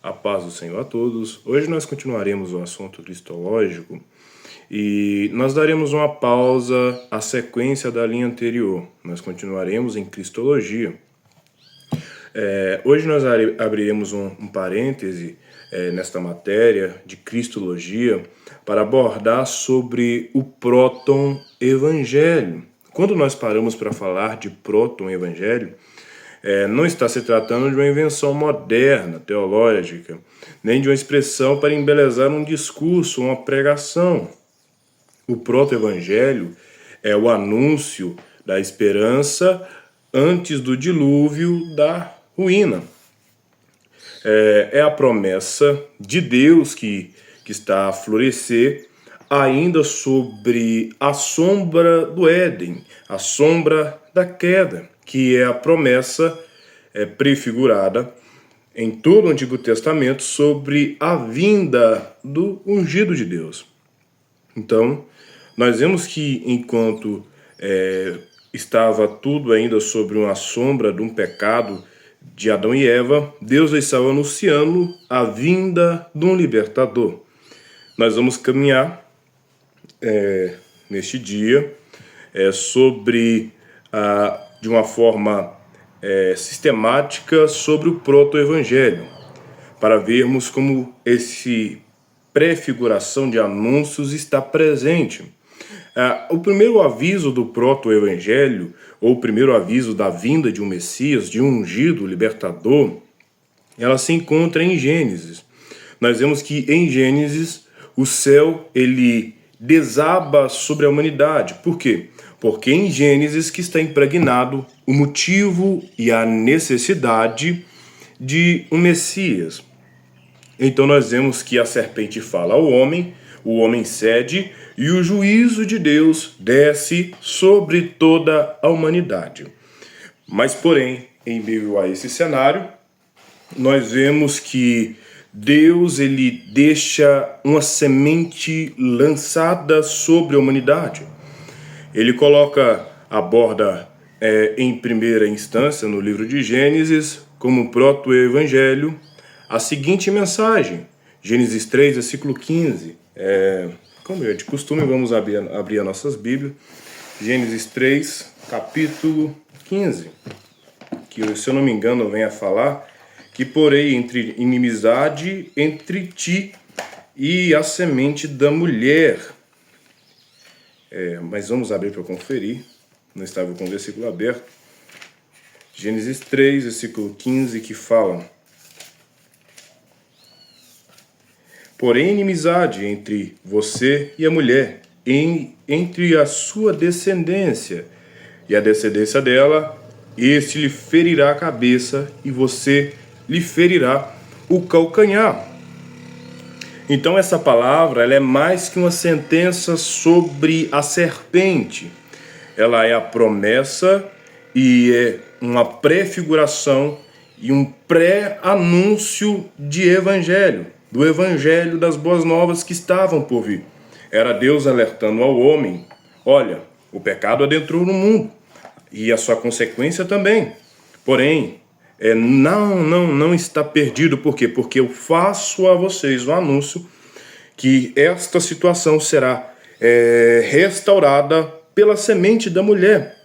A paz do Senhor a todos. Hoje nós continuaremos o assunto cristológico e nós daremos uma pausa à sequência da linha anterior. Nós continuaremos em cristologia. Hoje nós abriremos um parêntese nesta matéria de cristologia para abordar sobre o próton-evangelho. Quando nós paramos para falar de próton-evangelho, não está se tratando de uma invenção moderna, teológica, nem de uma expressão para embelezar um discurso, uma pregação. O proto-evangelho é o anúncio da esperança antes do dilúvio da ruína. É a promessa de Deus que está a florescer ainda sobre a sombra do Éden, a sombra da queda, que é a promessa prefigurada em todo o Antigo Testamento sobre a vinda do ungido de Deus. Então, nós vemos que enquanto estava tudo ainda sobre uma sombra de um pecado de Adão e Eva, Deus estava anunciando a vinda de um libertador. Nós vamos caminhar neste dia sobre de uma forma sistemática sobre o proto-evangelho, para vermos como esse prefiguração de anúncios está presente. O primeiro aviso do proto-evangelho, ou o primeiro aviso da vinda de um Messias, de um ungido libertador, ela se encontra em Gênesis. Nós vemos que em Gênesis o céu ele desaba sobre a humanidade. Por quê? Porque em Gênesis que está impregnado o motivo e a necessidade de um Messias. Então nós vemos que a serpente fala ao homem, o homem cede e o juízo de Deus desce sobre toda a humanidade. Mas, porém, em meio a esse cenário, nós vemos que Deus ele deixa uma semente lançada sobre a humanidade. Ele aborda em primeira instância no livro de Gênesis, como proto-evangelho, a seguinte mensagem. Gênesis 3, versículo 15. Como é de costume, vamos abrir as nossas Bíblias. Gênesis 3, capítulo 15. Que, se eu não me engano, vem a falar que porém entre inimizade entre ti e a semente da mulher. Mas vamos abrir para conferir. Não estava com o versículo aberto. Gênesis 3, versículo 15, que fala: porém inimizade entre você e a mulher, entre a sua descendência e a descendência dela, este lhe ferirá a cabeça e você lhe ferirá o calcanhar. Então essa palavra ela é mais que uma sentença sobre a serpente. Ela é a promessa e é uma prefiguração e um pré-anúncio de evangelho, do evangelho das boas novas que estavam por vir. Era Deus alertando ao homem: olha, o pecado adentrou no mundo e a sua consequência também. Porém, não está perdido. Por quê? Porque eu faço a vocês o anúncio que esta situação será restaurada pela semente da mulher.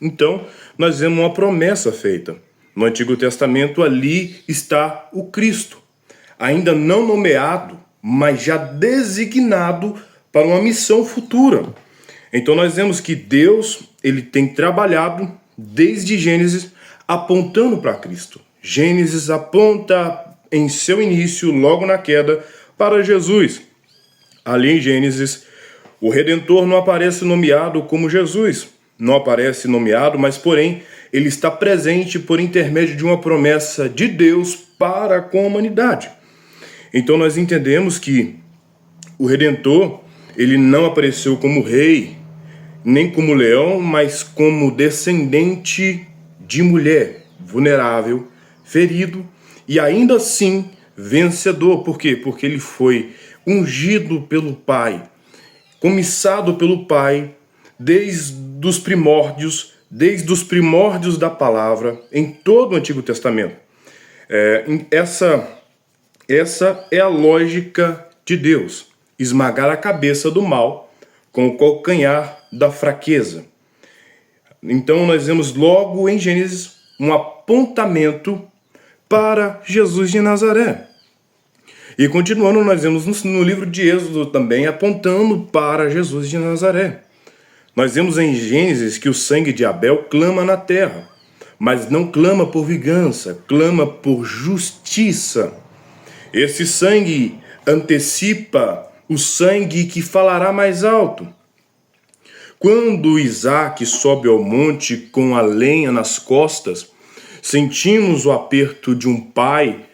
Então, nós vemos uma promessa feita. No Antigo Testamento, ali está o Cristo, ainda não nomeado, mas já designado para uma missão futura. Então, nós vemos que Deus ele tem trabalhado desde Gênesis apontando para Cristo. Gênesis aponta em seu início, logo na queda, para Jesus. Ali em Gênesis, o Redentor não aparece nomeado como Jesus. Não aparece nomeado, mas porém, ele está presente por intermédio de uma promessa de Deus para com a humanidade. Então nós entendemos que o Redentor, ele não apareceu como rei, nem como leão, mas como descendente de mulher, vulnerável, ferido e ainda assim vencedor. Por quê? Porque ele foi ungido pelo Pai, comissado pelo Pai desde os primórdios da palavra em todo o Antigo Testamento. Essa Essa é a lógica de Deus: esmagar a cabeça do mal com o calcanhar da fraqueza. Então nós vemos logo em Gênesis um apontamento para Jesus de Nazaré. E continuando, nós vemos no livro de Êxodo também apontando para Jesus de Nazaré. Nós vemos em Gênesis que o sangue de Abel clama na terra, mas não clama por vingança, clama por justiça. Esse sangue antecipa o sangue que falará mais alto. Quando Isaac sobe ao monte com a lenha nas costas, sentimos o aperto de um pai,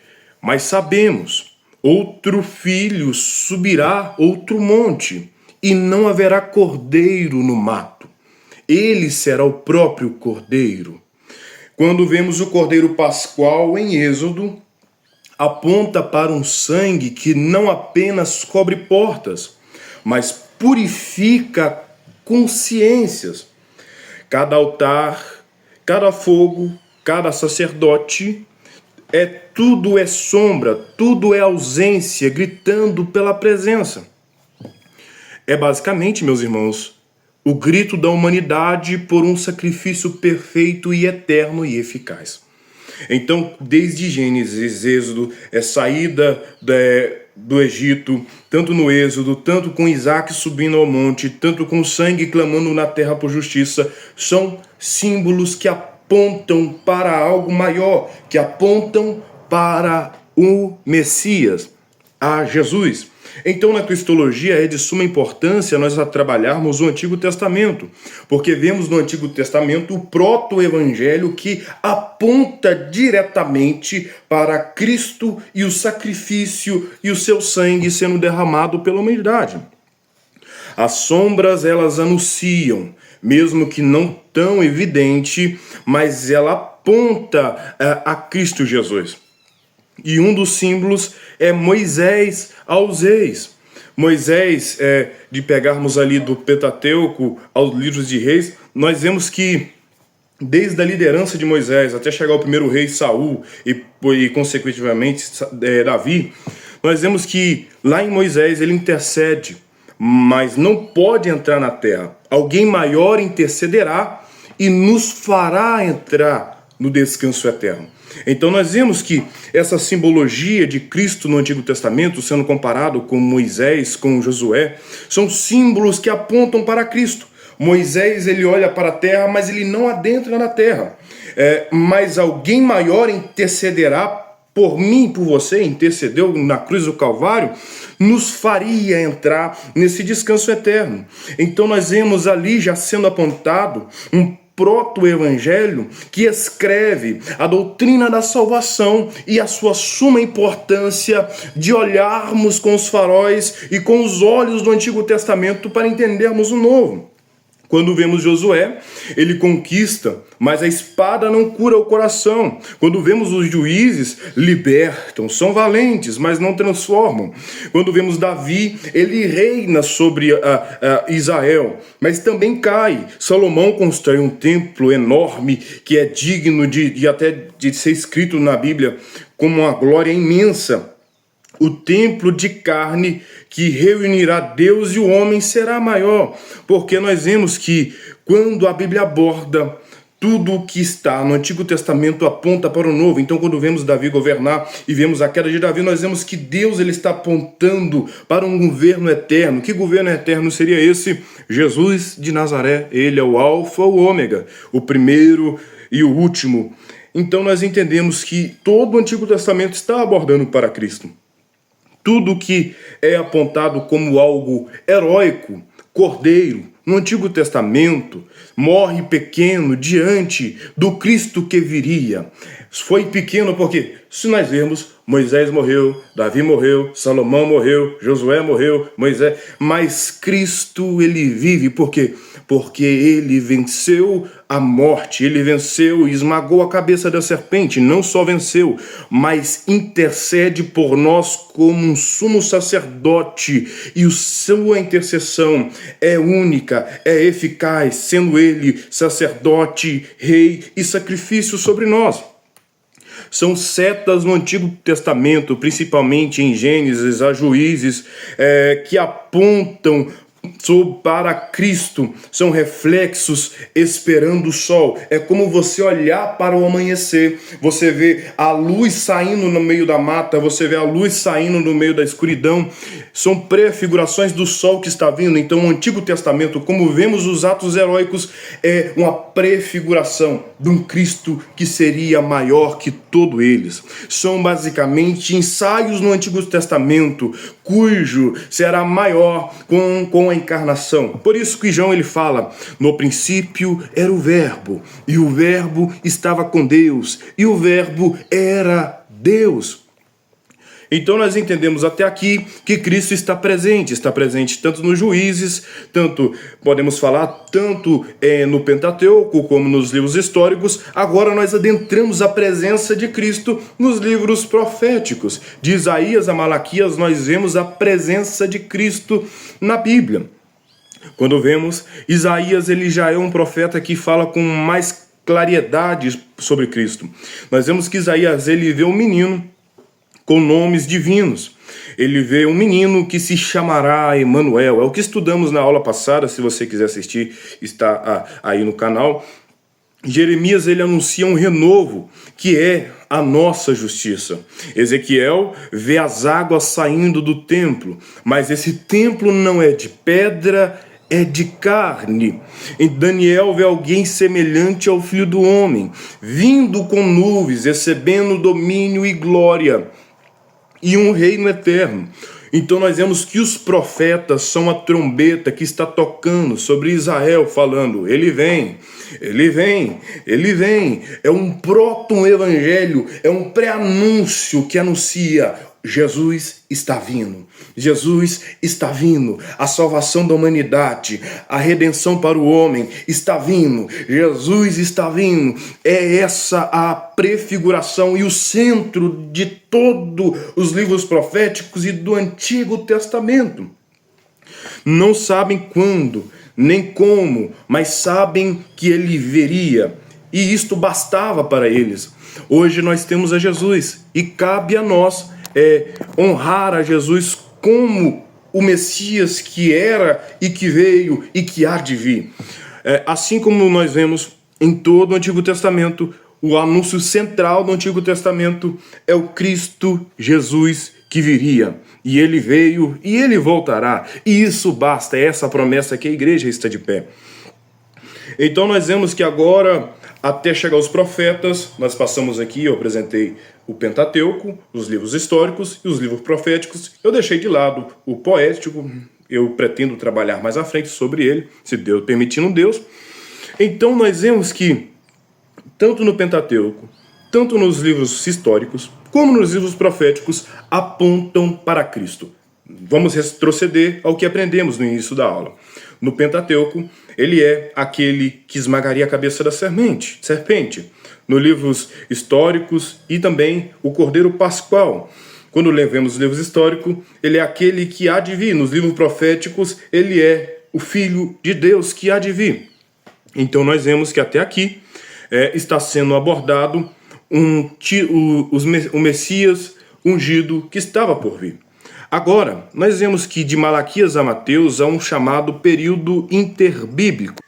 mas sabemos, outro filho subirá outro monte, e não haverá cordeiro no mato. Ele será o próprio cordeiro. Quando vemos o cordeiro pascual em Êxodo, aponta para um sangue que não apenas cobre portas, mas purifica consciências. Cada altar, cada fogo, cada sacerdote, tudo é sombra, tudo é ausência, gritando pela presença. É basicamente, meus irmãos, o grito da humanidade por um sacrifício perfeito e eterno e eficaz. Então, desde Gênesis, Êxodo, saída do Egito, tanto no Êxodo, tanto com Isaac subindo ao monte, tanto com sangue clamando na terra por justiça, são símbolos que apontam para algo maior, que apontam para o Messias, a Jesus. Então, na cristologia é de suma importância nós trabalharmos o Antigo Testamento, porque vemos no Antigo Testamento o proto-evangelho que aponta diretamente para Cristo e o sacrifício e o seu sangue sendo derramado pela humanidade. As sombras, elas anunciam, mesmo que não tão evidente, mas ela aponta a Cristo Jesus. E um dos símbolos é Moisés aos reis. Moisés, de pegarmos ali do Pentateuco aos livros de reis, nós vemos que desde a liderança de Moisés até chegar ao primeiro rei Saul e consequentemente Davi, nós vemos que lá em Moisés ele intercede, mas não pode entrar na terra. Alguém maior intercederá e nos fará entrar no descanso eterno. Então nós vemos que essa simbologia de Cristo no Antigo Testamento, sendo comparado com Moisés, com Josué, são símbolos que apontam para Cristo. Moisés, ele olha para a terra, mas ele não adentra na terra. Mas alguém maior intercederá por mim, por você, intercedeu na cruz do Calvário, nos faria entrar nesse descanso eterno. Então nós vemos ali já sendo apontado um proto-evangelho que escreve a doutrina da salvação e a sua suma importância de olharmos com os faróis e com os olhos do Antigo Testamento para entendermos o Novo. Quando vemos Josué, ele conquista, mas a espada não cura o coração. Quando vemos os juízes, libertam, são valentes, mas não transformam. Quando vemos Davi, ele reina sobre Israel, mas também cai. Salomão constrói um templo enorme que é digno de ser escrito na Bíblia como uma glória imensa. O templo de carne que reunirá Deus e o homem será maior, porque nós vemos que quando a Bíblia aborda tudo o que está no Antigo Testamento aponta para o Novo. Então, quando vemos Davi governar e vemos a queda de Davi, nós vemos que Deus ele está apontando para um governo eterno. Que governo eterno seria esse? Jesus de Nazaré, ele é o Alfa, o Ômega, o primeiro e o último. Então, nós entendemos que todo o Antigo Testamento está abordando para Cristo. Tudo que é apontado como algo heróico, cordeiro, no Antigo Testamento, morre pequeno diante do Cristo que viria. Foi pequeno porque, se nós vermos, Moisés morreu, Davi morreu, Salomão morreu, Josué morreu, Moisés, mas Cristo ele vive, por quê? Porque ele venceu a morte, ele venceu e esmagou a cabeça da serpente, não só venceu, mas intercede por nós como um sumo sacerdote, e a sua intercessão é única, é eficaz, sendo ele sacerdote, rei e sacrifício sobre nós. São setas no Antigo Testamento, principalmente em Gênesis, a Juízes, que apontam para Cristo, são reflexos esperando o sol. É como você olhar para o amanhecer, você vê a luz saindo no meio da mata, você vê a luz saindo no meio da escuridão, são prefigurações do sol que está vindo. Então o Antigo Testamento, como vemos os atos heróicos, é uma prefiguração de um Cristo que seria maior que todos eles. São basicamente ensaios no Antigo Testamento, cujo será maior com a encarnação. Por isso que João ele fala: no princípio era o verbo, e o verbo estava com Deus, e o verbo era Deus. Então nós entendemos até aqui que Cristo está presente tanto nos Juízes, podemos falar tanto no Pentateuco como nos livros históricos. Agora nós adentramos a presença de Cristo nos livros proféticos. De Isaías a Malaquias nós vemos a presença de Cristo na Bíblia. Quando vemos Isaías, ele já é um profeta que fala com mais claridade sobre Cristo. Nós vemos que Isaías ele vê um menino com nomes divinos. Ele vê um menino que se chamará Emanuel. É o que estudamos na aula passada, se você quiser assistir, está aí no canal. Jeremias ele anuncia um renovo, que é a nossa justiça. Ezequiel vê as águas saindo do templo, mas esse templo não é de pedra, é de carne. Em Daniel vê alguém semelhante ao Filho do Homem, vindo com nuvens, recebendo domínio e glória, e um reino eterno. Então nós vemos que os profetas são a trombeta que está tocando sobre Israel, falando: ele vem, ele vem, ele vem. É um proto-evangelho, é um pré-anúncio que anuncia: Jesus está vindo, Jesus está vindo, a salvação da humanidade, a redenção para o homem está vindo, Jesus está vindo. É essa a prefiguração e o centro de todos os livros proféticos e do Antigo Testamento. Não sabem quando, nem como, mas sabem que ele viria, e isto bastava para eles. Hoje nós temos a Jesus, e cabe a nós honrar a Jesus como o Messias que era e que veio e que há de vir. Assim como nós vemos em todo o Antigo Testamento, o anúncio central do Antigo Testamento é o Cristo Jesus que viria. E ele veio e ele voltará. E isso basta, é essa promessa que a igreja está de pé. Então nós vemos que agora, até chegar aos profetas, nós passamos aqui, eu apresentei o Pentateuco, os livros históricos e os livros proféticos. Eu deixei de lado o poético, eu pretendo trabalhar mais à frente sobre ele, se Deus permitindo Deus. Então nós vemos que, tanto no Pentateuco, tanto nos livros históricos, como nos livros proféticos, apontam para Cristo. Vamos retroceder ao que aprendemos no início da aula. No Pentateuco, ele é aquele que esmagaria a cabeça da serpente. Nos livros históricos e também o Cordeiro Pascual. Quando lemos os livros históricos, ele é aquele que há de vir. Nos livros proféticos, ele é o Filho de Deus que há de vir. Então nós vemos que até aqui está sendo abordado o Messias ungido que estava por vir. Agora, nós vemos que de Malaquias a Mateus há um chamado período interbíblico.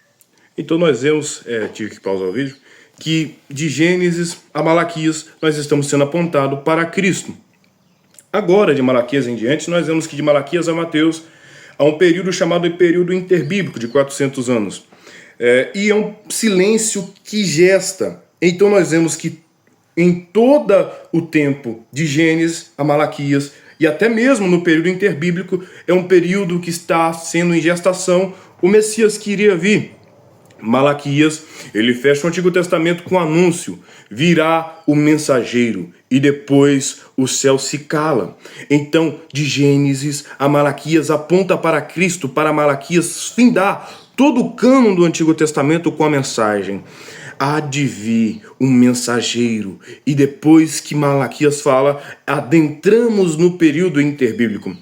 Então nós vemos, tive que pausar o vídeo, que de Gênesis a Malaquias nós estamos sendo apontados para Cristo. Agora, de Malaquias em diante, nós vemos que de Malaquias a Mateus há um período chamado de período interbíblico de 400 anos. E é um silêncio que gesta. Então nós vemos que em todo o tempo de Gênesis a Malaquias, e até mesmo no período interbíblico, é um período que está sendo em gestação o Messias que iria vir. Malaquias, ele fecha o Antigo Testamento com o anúncio: virá o mensageiro, e depois o céu se cala. Então, de Gênesis a Malaquias aponta para Cristo, para Malaquias findar todo o cânon do Antigo Testamento com a mensagem: há de vir um mensageiro. E depois que Malaquias fala, adentramos no período interbíblico.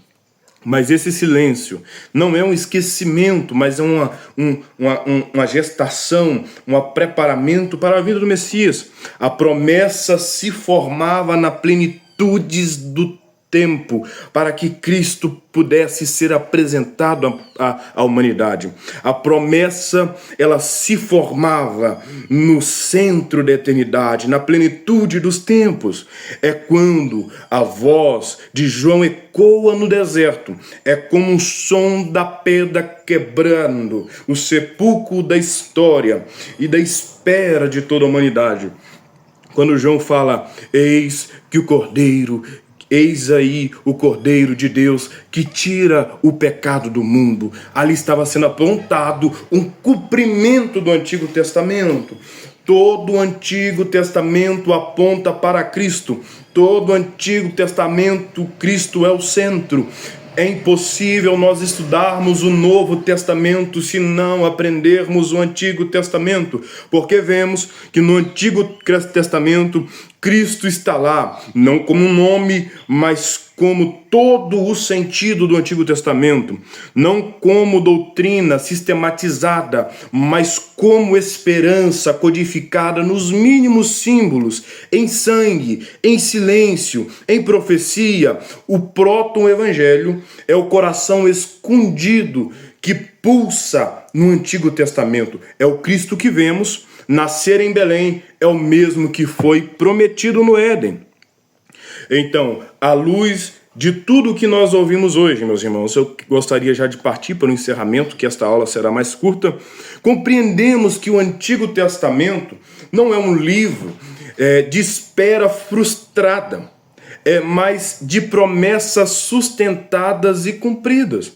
Mas esse silêncio não é um esquecimento, mas é uma gestação, um preparamento para a vinda do Messias. A promessa se formava na plenitude do tempo para que Cristo pudesse ser apresentado à humanidade. A promessa, ela se formava no centro da eternidade, na plenitude dos tempos. É quando a voz de João ecoa no deserto. É como um som da pedra quebrando o sepulcro da história e da espera de toda a humanidade. Quando João fala, eis aí o Cordeiro de Deus que tira o pecado do mundo. Ali estava sendo apontado um cumprimento do Antigo Testamento. Todo o Antigo Testamento aponta para Cristo. Todo o Antigo Testamento, Cristo é o centro. É impossível nós estudarmos o Novo Testamento se não aprendermos o Antigo Testamento, porque vemos que no Antigo Testamento Cristo está lá, não como um nome, mas como todo o sentido do Antigo Testamento, não como doutrina sistematizada, mas como esperança codificada nos mínimos símbolos, em sangue, em silêncio, em profecia. O proto-evangelho é o coração escondido que pulsa no Antigo Testamento. É o Cristo que vemos nascer em Belém, é o mesmo que foi prometido no Éden. Então, à luz de tudo que nós ouvimos hoje, meus irmãos, eu gostaria já de partir para o encerramento, que esta aula será mais curta. Compreendemos que o Antigo Testamento não é um livro de espera frustrada, mas de promessas sustentadas e cumpridas.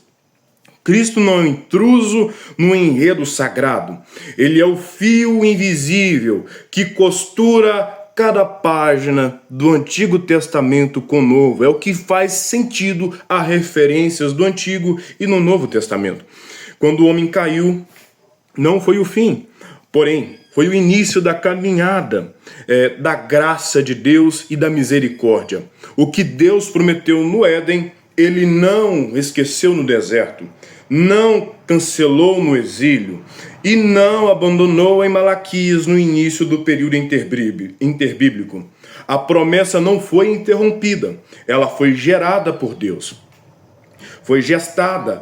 Cristo não é um intruso no enredo sagrado. Ele é o fio invisível que costura cada página do Antigo Testamento com o Novo. É o que faz sentido a referências do Antigo e no Novo Testamento. Quando o homem caiu, não foi o fim, porém, foi o início da caminhada da graça de Deus e da misericórdia. O que Deus prometeu no Éden, ele não esqueceu no deserto, não cancelou no exílio e não abandonou em Malaquias no início do período interbíblico. A promessa não foi interrompida, ela foi gerada por Deus, foi gestada,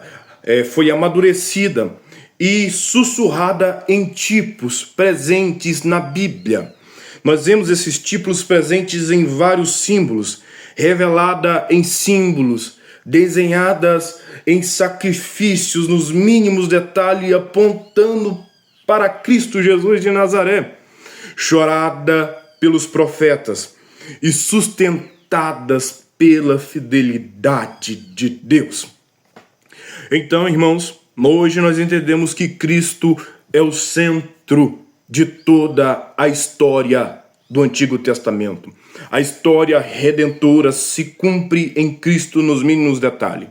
foi amadurecida e sussurrada em tipos presentes na Bíblia. Nós vemos esses tipos presentes em vários símbolos, revelada em símbolos, desenhadas em sacrifícios nos mínimos detalhes, apontando para Cristo Jesus de Nazaré, chorada pelos profetas e sustentadas pela fidelidade de Deus. Então, irmãos, hoje nós entendemos que Cristo é o centro de toda a história do Antigo Testamento. A história redentora se cumpre em Cristo nos mínimos detalhes.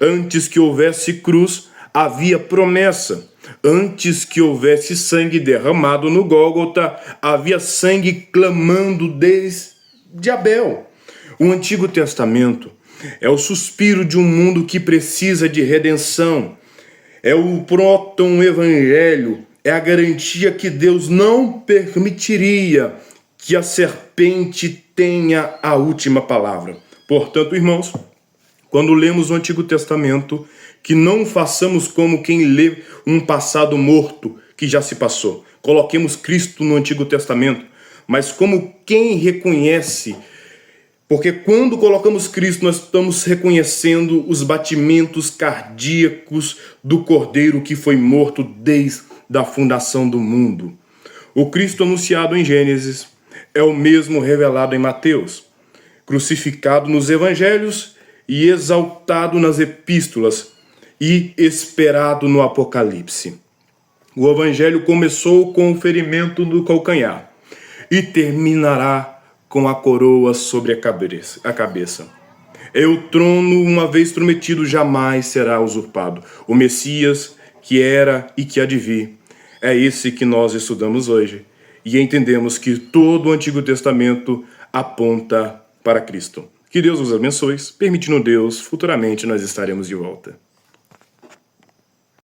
Antes que houvesse cruz, havia promessa. Antes que houvesse sangue derramado no Gólgota, havia sangue clamando desde Abel. O Antigo Testamento é o suspiro de um mundo que precisa de redenção. É o proto-evangelho, é a garantia que Deus não permitiria que a serpente tenha a última palavra. Portanto, irmãos, quando lemos o Antigo Testamento, que não façamos como quem lê um passado morto que já se passou. Coloquemos Cristo no Antigo Testamento, mas como quem reconhece, porque quando colocamos Cristo, nós estamos reconhecendo os batimentos cardíacos do Cordeiro que foi morto desde a fundação do mundo. O Cristo anunciado em Gênesis é o mesmo revelado em Mateus, crucificado nos evangelhos e exaltado nas epístolas e esperado no Apocalipse. O evangelho começou com o ferimento do calcanhar e terminará com a coroa sobre a cabeça. É o trono, uma vez prometido, jamais será usurpado. O Messias, que era e que há de vir, é esse que nós estudamos hoje. E entendemos que todo o Antigo Testamento aponta para Cristo. Que Deus os abençoe. Permitindo Deus, futuramente nós estaremos de volta.